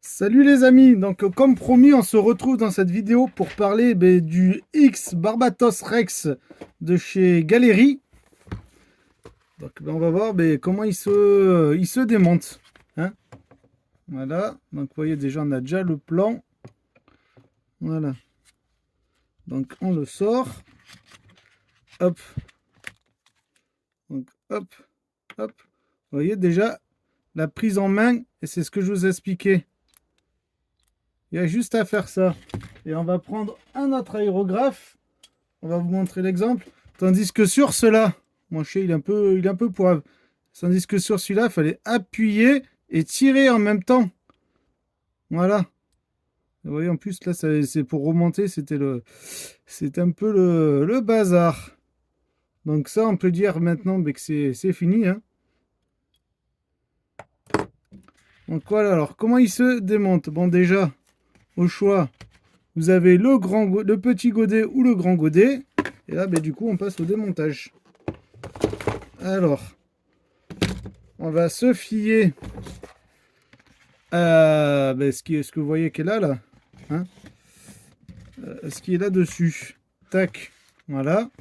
Salut les amis, donc comme promis on se retrouve dans cette vidéo pour parler du X Barbatos Rex de chez Galerie. Donc on va voir comment il se démonte, hein. Voilà, donc vous voyez déjà on a déjà le plan. Voilà, donc on le sort, hop, donc hop, hop, vous voyez déjà la prise en main et c'est ce que je vous ai expliqué. Il y a juste à faire ça. Et on va prendre un autre aérographe. On va vous montrer l'exemple. Tandis que sur cela, mon chien il est un peu poivre. Tandis que sur celui-là, il fallait appuyer et tirer en même temps. Voilà. Vous voyez, en plus, là, c'est pour remonter, c'est un peu le bazar. Donc ça, on peut dire maintenant que c'est fini, hein. Donc voilà, alors comment il se démonte? Bon, déjà, au choix, vous avez le petit godet ou le grand godet. Et là, du coup, on passe au démontage. Alors, on va se fier à ce que vous voyez qu'elle a là. Hein, ce qui est là-dessus. Tac. Voilà.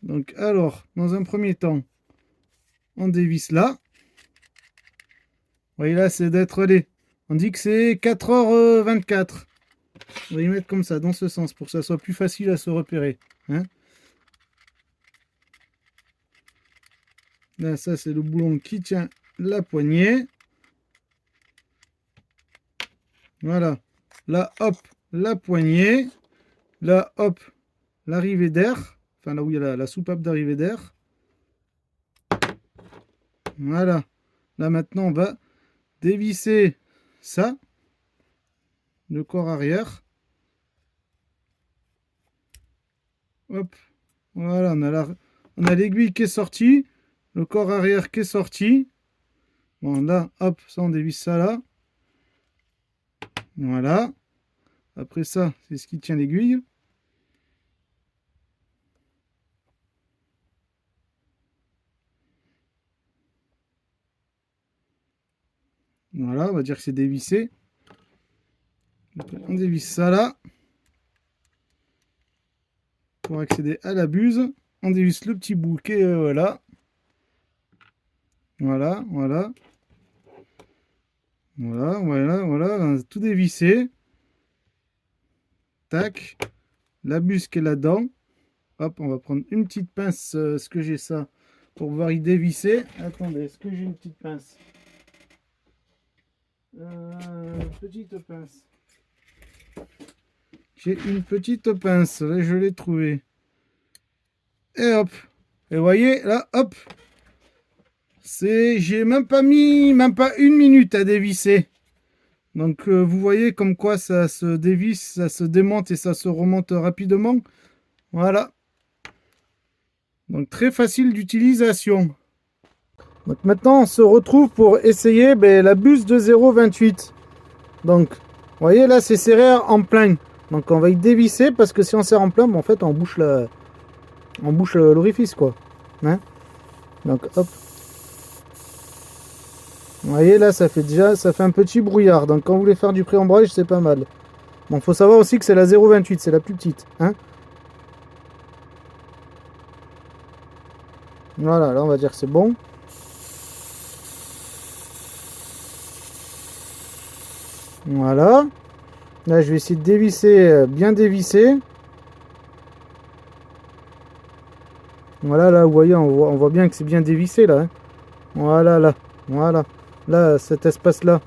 Donc, alors, dans un premier temps, on dévisse là. Vous voyez là, c'est d'être les. On dit que c'est 4h24. On va y mettre comme ça, dans ce sens, pour que ça soit plus facile à se repérer. Hein, là, ça, c'est le boulon qui tient la poignée. Voilà. Là, hop, la poignée. Là, hop, l'arrivée d'air. Enfin, là où il y a la soupape d'arrivée d'air. Voilà. Là, maintenant, on va dévisser ça. Le corps arrière. Hop. Voilà, on a l'aiguille qui est sortie. Le corps arrière qui est sorti. Bon, là, hop, ça, on dévisse ça là. Voilà. Après ça, c'est ce qui tient l'aiguille. Voilà, on va dire que c'est dévissé. On dévisse ça là. Pour accéder à la buse. On dévisse le petit bouquet, voilà. Voilà, voilà. Voilà, voilà, voilà. On a tout dévissé. Tac. La buse qui est là-dedans. Hop, on va prendre une petite pince. Est-ce que j'ai ça pour pouvoir y dévisser? Attendez, est-ce que j'ai une petite pince? Petite pince. J'ai une petite pince. Là, je l'ai trouvée. Et hop. Et vous voyez, là, hop. J'ai même pas mis, même pas une minute à dévisser. Donc, vous voyez comme quoi ça se dévisse, ça se démonte et ça se remonte rapidement. Voilà. Donc, très facile d'utilisation. Donc, maintenant, on se retrouve pour essayer la buse de 0,28. Donc, vous voyez, là, c'est serré en plein. Donc, on va y dévisser parce que si on serre en plein, en fait, on bouche l'orifice, quoi. Hein, donc, hop. Vous voyez, là, ça fait un petit brouillard. Donc, quand vous voulez faire du pré-ombrage, c'est pas mal. Bon, faut savoir aussi que c'est la 0,28, c'est la plus petite. Hein, voilà, là, on va dire que c'est bon. Voilà. Là, je vais essayer de dévisser, bien dévisser. Voilà, là, vous voyez, on voit bien que c'est bien dévissé, là. Hein. Voilà, là. Voilà. Là, cet espace-là.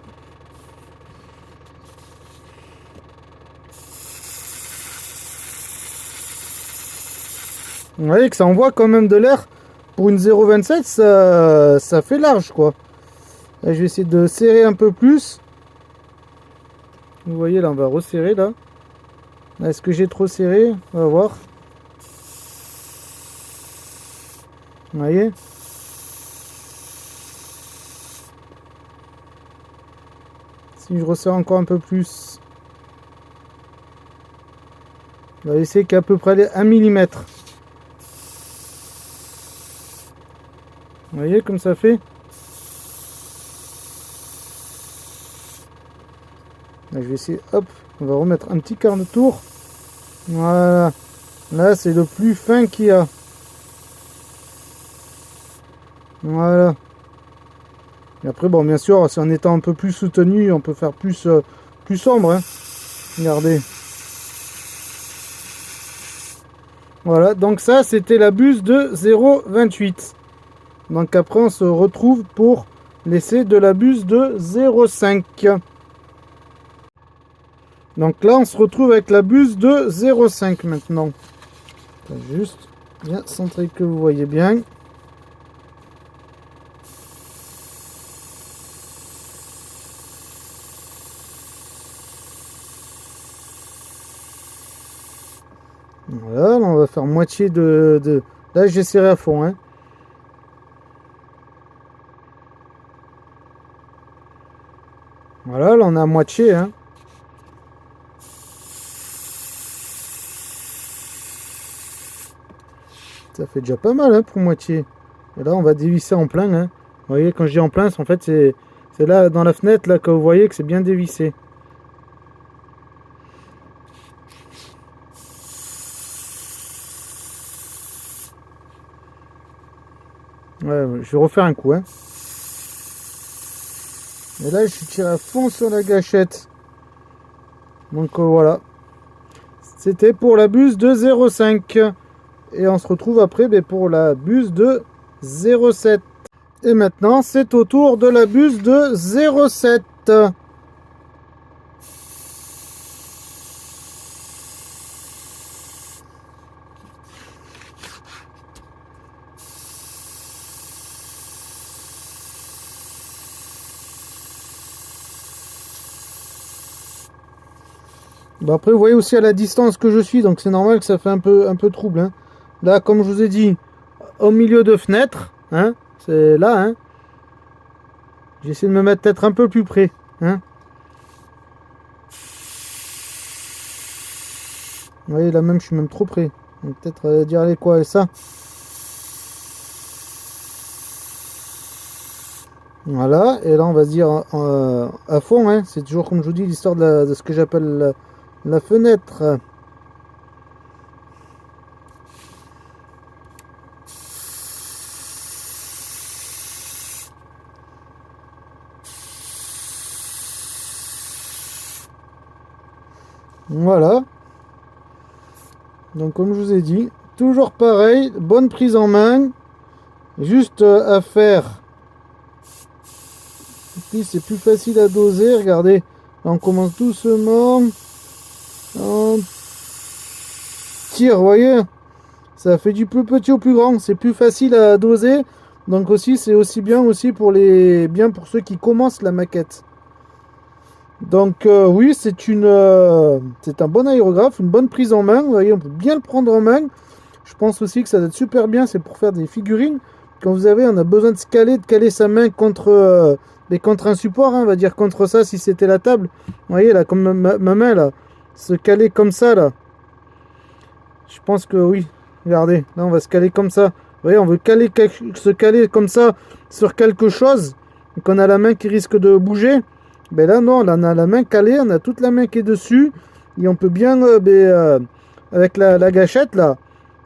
Vous voyez que ça envoie quand même de l'air. Pour une 0,27, ça fait large, quoi. Là, je vais essayer de serrer un peu plus. Vous voyez, là, on va resserrer, là. Est-ce que j'ai trop serré? On va voir. Vous voyez? Si je resserre encore un peu plus. On va essayer qu'à peu près 1 mm. Vous voyez comme ça fait? Là, je vais essayer, hop, on va remettre un petit quart de tour. Voilà. Là, c'est le plus fin qu'il y a. Voilà. Et après, bon, bien sûr, si en étant un peu plus soutenu, on peut faire plus, plus sombre. Hein. Regardez. Voilà, donc ça, c'était la buse de 0,28. Donc après, on se retrouve pour l'essai de la buse de 0,5. Donc là, on se retrouve avec la buse de 0,5 maintenant. Juste bien centré que vous voyez bien. Voilà, là, on va faire moitié de... Là, j'ai serré à fond. Hein. Voilà, là, on est à moitié. Hein. Ça fait déjà pas mal hein, pour moitié. Et là, on va dévisser en plein. Hein. Vous voyez, quand je dis en plein, en fait, c'est là, dans la fenêtre, là, que vous voyez que c'est bien dévissé. Ouais, je vais refaire un coup. Hein. Et là, je tire à fond sur la gâchette. Donc voilà. C'était pour la buse de 0,5. Et on se retrouve après pour la buse de 0,7. Et maintenant, c'est au tour de la buse de 0,7. Bon après, vous voyez aussi à la distance que je suis, donc c'est normal que ça fait un peu trouble. Hein. Là, comme je vous ai dit, au milieu de fenêtre, hein, c'est là. Hein. J'essaie de me mettre peut-être un peu plus près. Hein. Vous voyez, là même, je suis même trop près. Donc peut-être dire, allez, quoi, et ça. Voilà, et là, on va se dire à fond. Hein. C'est toujours, comme je vous dis, l'histoire de ce que j'appelle la fenêtre. Voilà. Donc comme je vous ai dit, toujours pareil, bonne prise en main. Juste à faire. Et puis c'est plus facile à doser. Regardez, là, on commence doucement. On tire, vous voyez. Ça fait du plus petit au plus grand. C'est plus facile à doser. Donc aussi, c'est aussi bien aussi pour pour ceux qui commencent la maquette. Donc oui, c'est un bon aérographe, une bonne prise en main. Vous voyez, on peut bien le prendre en main. Je pense aussi que ça doit être super bien, c'est pour faire des figurines. Quand vous avez, on a besoin de caler sa main contre un support, hein, on va dire contre ça si c'était la table. Vous voyez là, comme ma main là, se caler comme ça là. Je pense que oui. Regardez, là on va se caler comme ça. Vous voyez, on veut se caler comme ça sur quelque chose. Donc on a la main qui risque de bouger. Ben là non, là on a la main calée, on a toute la main qui est dessus. Et on peut bien, avec la gâchette là,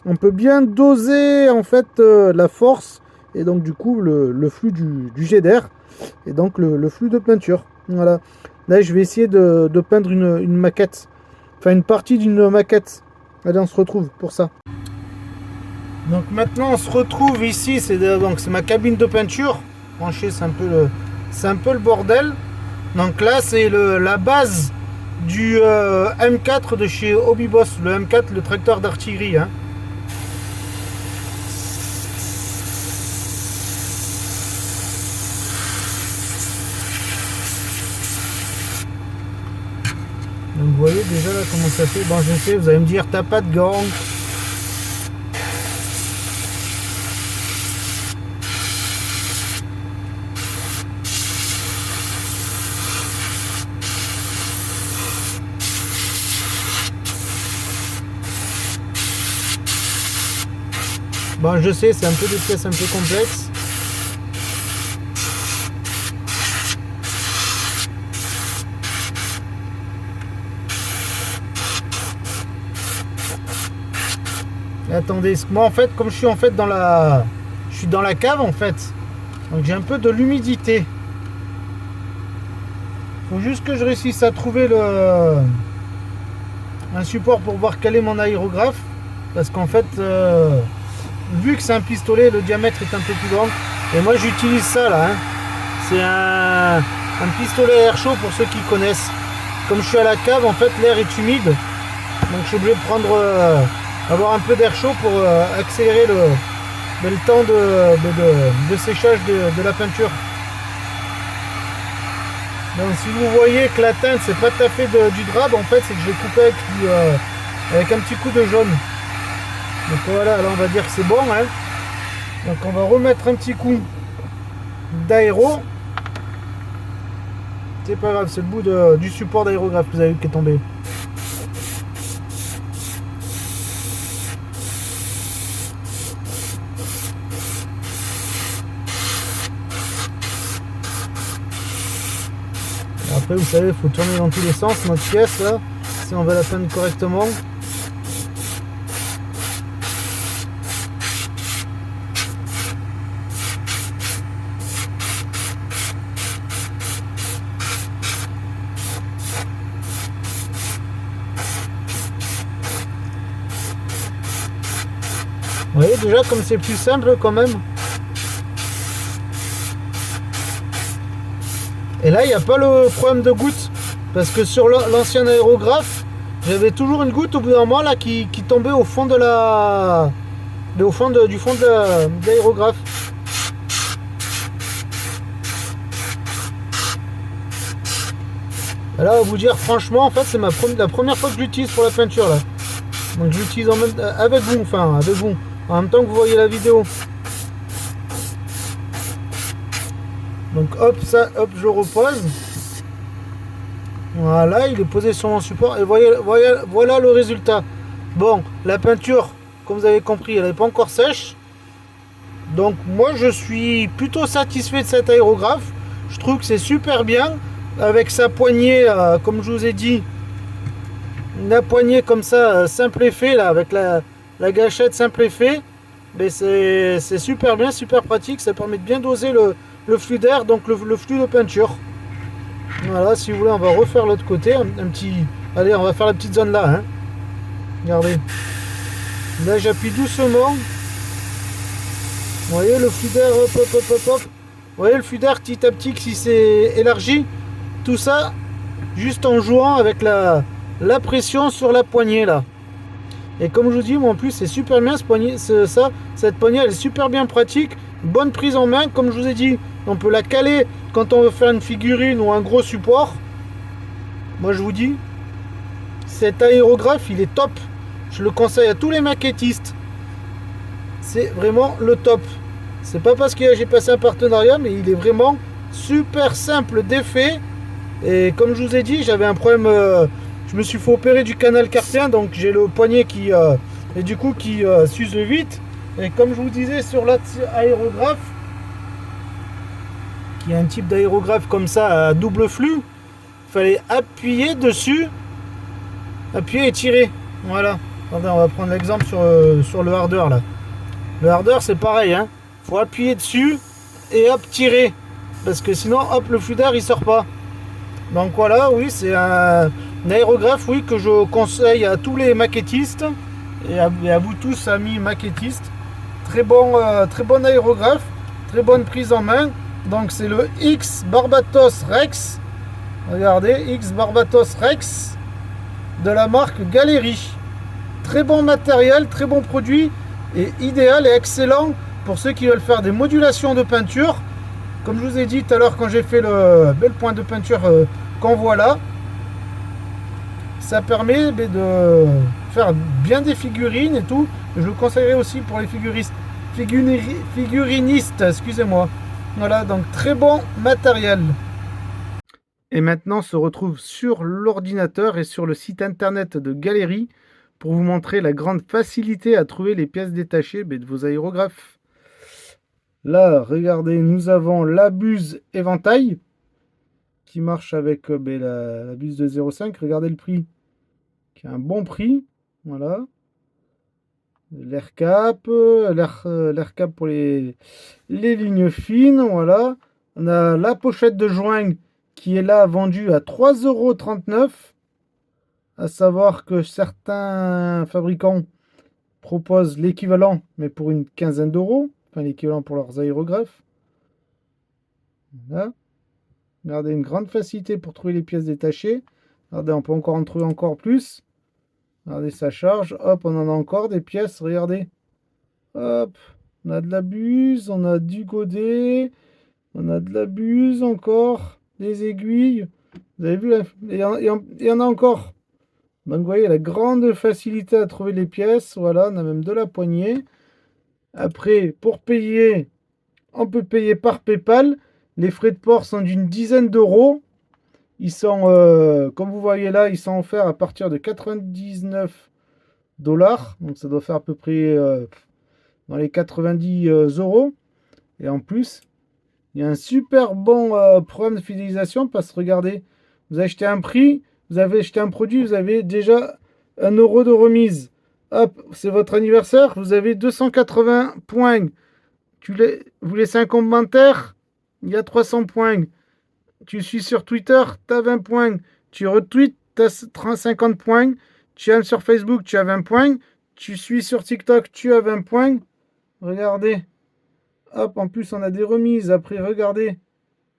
on peut bien doser en fait la force. Et donc du coup le flux du jet d'air. Et donc le flux de peinture. Voilà. Là je vais essayer de peindre une maquette. Enfin une partie d'une maquette. Allez, on se retrouve pour ça. Donc maintenant on se retrouve ici, c'est ma cabine de peinture. Franchement, c'est un peu le bordel. Donc là c'est la base du M4 de chez Hobbyboss, le M4, le tracteur d'artillerie. Hein. Donc vous voyez déjà là comment ça fait. Bon je sais, vous allez me dire t'as pas de gants. Bon je sais, c'est un peu des pièces un peu complexes. Attendez, moi en fait, comme je suis en fait dans la... Je suis dans la cave en fait. Donc j'ai un peu de l'humidité. Faut juste que je réussisse à trouver un support pour pouvoir caler mon aérographe. Parce qu'en fait, vu que c'est un pistolet, le diamètre est un peu plus grand. Et moi j'utilise ça là. Hein. C'est un pistolet à air chaud pour ceux qui connaissent. Comme je suis à la cave, en fait l'air est humide. Donc je suis obligé de prendre, avoir un peu d'air chaud pour accélérer le temps de séchage de la peinture. Donc si vous voyez que la teinte c'est pas tout à fait du drap, en fait c'est que je l'ai coupé avec un petit coup de jaune. Donc voilà, là on va dire que c'est bon. Hein. Donc on va remettre un petit coup d'aéro. C'est pas grave, c'est le bout du support d'aérographe que vous avez vu qui est tombé. Après vous savez, il faut tourner dans tous les sens notre pièce là, si on veut la peindre correctement. Vous voyez déjà comme c'est plus simple quand même. Et là il n'y a pas le problème de goutte. Parce que sur l'ancien aérographe, j'avais toujours une goutte au bout d'un moment là qui tombait au fond de la. Du fond de l'aérographe. Et là, à vous dire franchement, en fait, c'est la première fois que je l'utilise pour la peinture là. Donc je l'utilise avec vous, enfin avec vous, en même temps que vous voyez la vidéo. Donc hop, ça, hop, je repose. Voilà, il est posé sur mon support et voilà le résultat. Bon, la peinture, comme vous avez compris, elle n'est pas encore sèche. Donc moi, je suis plutôt satisfait de cet aérographe. Je trouve que c'est super bien. Avec sa poignée, comme je vous ai dit, la poignée comme ça, simple effet, là, avec la gâchette simple effet. Mais c'est super bien, super pratique. Ça permet de bien doser le flux d'air, donc le flux de peinture. Voilà, si vous voulez, on va refaire l'autre côté. Un petit. Allez, on va faire la petite zone là. Hein. Regardez. Là, j'appuie doucement. Vous voyez le flux d'air, hop, hop, hop, hop, hop. Vous voyez le flux d'air petit à petit qui s'est élargi. Tout ça, juste en jouant avec la pression sur la poignée là. Et comme je vous dis, moi en plus, c'est super bien cette poignée, elle est super bien pratique. Bonne prise en main, comme je vous ai dit. On peut la caler quand on veut faire une figurine ou un gros support. Moi je vous dis, cet aérographe il est top. Je le conseille à tous les maquettistes. C'est vraiment le top. C'est pas parce que j'ai passé un partenariat, mais il est vraiment super simple d'effet. Et comme je vous ai dit, j'avais un problème. Je me suis fait opérer du canal carpien, donc j'ai le poignet qui et du coup qui s'use vite. Et comme je vous disais sur l'aérographe, qui est un type d'aérographe comme ça à double flux, il fallait appuyer dessus, appuyer et tirer. Voilà. Attendez, on va prendre l'exemple sur le hardeur là. Le hardeur c'est pareil, hein. Faut appuyer dessus et hop tirer, parce que sinon hop le flux d'air il sort pas. Donc voilà, oui, c'est un aérographe, oui, que je conseille à tous les maquettistes et à vous tous amis maquettistes. Très bon aérographe, très bonne prise en main. Donc c'est le X Barbatos Rex. Regardez, X Barbatos Rex de la marque Galerie. Très bon matériel, très bon produit et idéal et excellent pour ceux qui veulent faire des modulations de peinture. Comme je vous ai dit tout à l'heure quand j'ai fait le bel point de peinture qu'on voit là, ça permet de faire bien des figurines et tout. Je le conseillerais aussi pour les figurinistes, excusez-moi. Voilà, donc très bon matériel. Et maintenant, on se retrouve sur l'ordinateur et sur le site internet de Galerie pour vous montrer la grande facilité à trouver les pièces détachées de vos aérographes. Là, regardez, nous avons la buse éventail qui marche avec la buse de 0,5. Regardez le prix, qui a un bon prix. Voilà. l'air cap, l'air cap pour les lignes fines, voilà. On a la pochette de joint qui est là vendue à 3,39 €. À savoir que certains fabricants proposent l'équivalent, mais pour une quinzaine d'euros. Enfin, l'équivalent pour leurs aérographes. Voilà. Regardez, une grande facilité pour trouver les pièces détachées. Regardez, on peut encore en trouver encore plus. Regardez, ça charge. Hop, on en a encore des pièces. Regardez. Hop, on a de la buse, on a du godet, on a de la buse encore, des aiguilles. Vous avez vu, là, il y en a encore. Donc, vous voyez la grande facilité à trouver les pièces. Voilà, on a même de la poignée. Après, pour payer, on peut payer par PayPal. Les frais de port sont d'une dizaine d'euros. Ils sont, comme vous voyez là, ils sont offerts à partir de 99 $. Donc, ça doit faire à peu près dans les 90 euros. Et en plus, il y a un super bon programme de fidélisation parce que regardez, vous achetez un prix, vous avez acheté un produit, vous avez déjà 1 € de remise. Hop, c'est votre anniversaire, vous avez 280 points. Vous laissez un commentaire, il y a 300 points. Tu suis sur Twitter, tu as 20 points. Tu retweets, tu as 50 points. Tu aimes sur Facebook, tu as 20 points. Tu suis sur TikTok, tu as 20 points. Regardez. Hop, en plus, on a des remises. Après, regardez.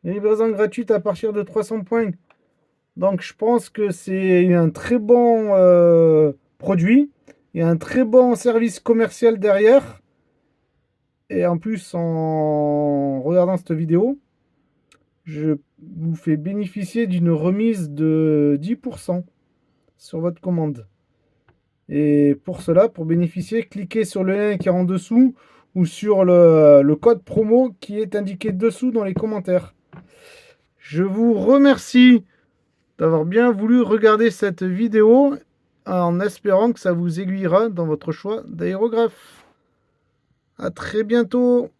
Les livraisons gratuites à partir de 300 points. Donc, je pense que c'est un très bon produit. Il y a un très bon service commercial derrière. Et en plus, en regardant cette vidéo, je vous fais bénéficier d'une remise de 10% sur votre commande. Et pour cela, pour bénéficier, cliquez sur le lien qui est en dessous ou sur le code promo qui est indiqué dessous dans les commentaires. Je vous remercie d'avoir bien voulu regarder cette vidéo en espérant que ça vous aiguillera dans votre choix d'aérographe. À très bientôt.